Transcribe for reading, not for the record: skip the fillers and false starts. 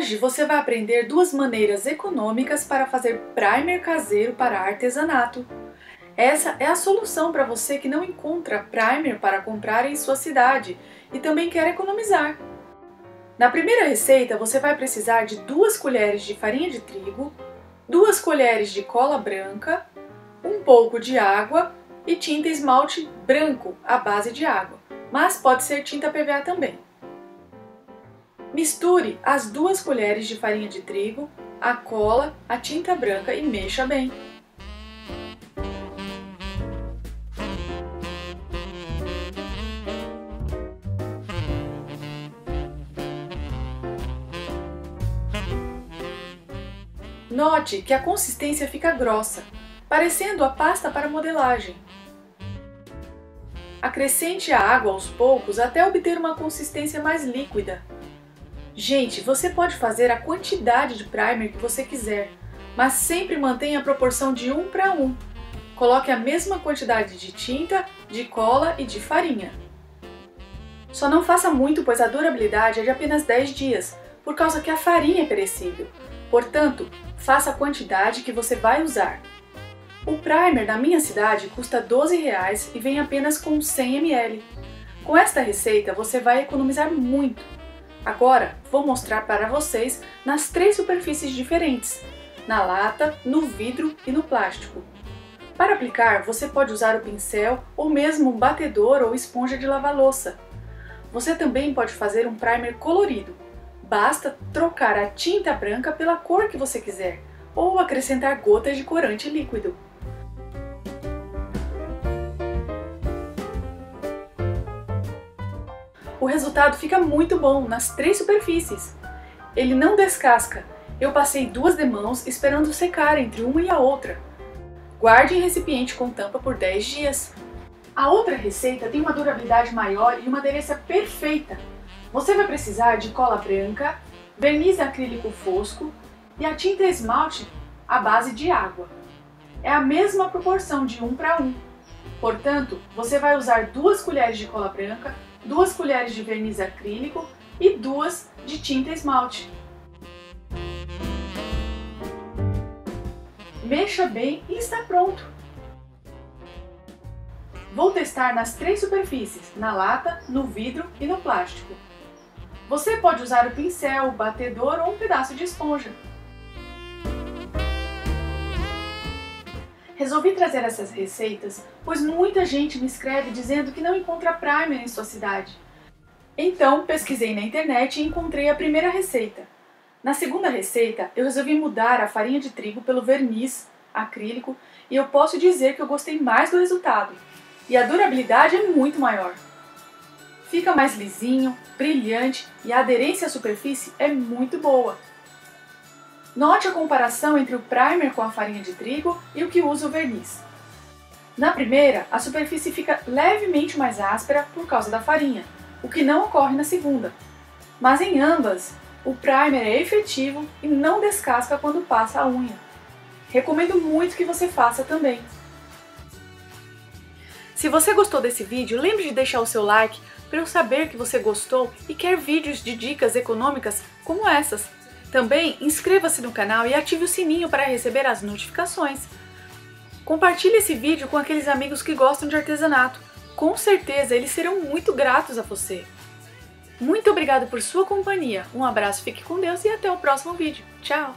Hoje você vai aprender duas maneiras econômicas para fazer primer caseiro para artesanato. Essa é a solução para você que não encontra primer para comprar em sua cidade e também quer economizar. Na primeira receita você vai precisar de 2 colheres de farinha de trigo, 2 colheres de cola branca, um pouco de água e tinta esmalte branco à base de água, mas pode ser tinta PVA também. Misture as 2 colheres de farinha de trigo, a cola, a tinta branca e mexa bem. Note que a consistência fica grossa, parecendo a pasta para modelagem. Acrescente a água aos poucos até obter uma consistência mais líquida. Gente, você pode fazer a quantidade de primer que você quiser, mas sempre mantenha a proporção de 1 para 1. Coloque a mesma quantidade de tinta, de cola e de farinha. Só não faça muito, pois a durabilidade é de apenas 10 dias, por causa que a farinha é perecível. Portanto, faça a quantidade que você vai usar. O primer na minha cidade custa R$12 e vem apenas com 100 ml. Com esta receita você vai economizar muito. Agora vou mostrar para vocês nas 3 superfícies diferentes, na lata, no vidro e no plástico. Para aplicar, você pode usar o pincel ou mesmo um batedor ou esponja de lavar louça. Você também pode fazer um primer colorido. Basta trocar a tinta branca pela cor que você quiser ou acrescentar gotas de corante líquido. O resultado fica muito bom nas 3 superfícies. Ele não descasca. Eu passei 2 demãos esperando secar entre uma e a outra. Guarde em recipiente com tampa por 10 dias. A outra receita tem uma durabilidade maior e uma aderência perfeita. Você vai precisar de cola branca, verniz acrílico fosco e a tinta esmalte à base de água. É a mesma proporção de 1 para 1. Portanto, você vai usar 2 colheres de cola branca, 2 colheres de verniz acrílico e 2 de tinta esmalte. Mexa bem e está pronto! Vou testar nas 3 superfícies, na lata, no vidro e no plástico. Você pode usar o pincel, o batedor ou um pedaço de esponja. Resolvi trazer essas receitas, pois muita gente me escreve dizendo que não encontra primer em sua cidade. Então, pesquisei na internet e encontrei a primeira receita. Na segunda receita, eu resolvi mudar a farinha de trigo pelo verniz acrílico e eu posso dizer que eu gostei mais do resultado. E a durabilidade é muito maior. Fica mais lisinho, brilhante e a aderência à superfície é muito boa. Note a comparação entre o primer com a farinha de trigo e o que usa o verniz. Na primeira, a superfície fica levemente mais áspera por causa da farinha, o que não ocorre na segunda. Mas em ambas, o primer é efetivo e não descasca quando passa a unha. Recomendo muito que você faça também. Se você gostou desse vídeo, lembre de deixar o seu like para eu saber que você gostou e quer vídeos de dicas econômicas como essas. Também inscreva-se no canal e ative o sininho para receber as notificações. Compartilhe esse vídeo com aqueles amigos que gostam de artesanato. Com certeza eles serão muito gratos a você. Muito obrigado por sua companhia. Um abraço, fique com Deus e até o próximo vídeo. Tchau!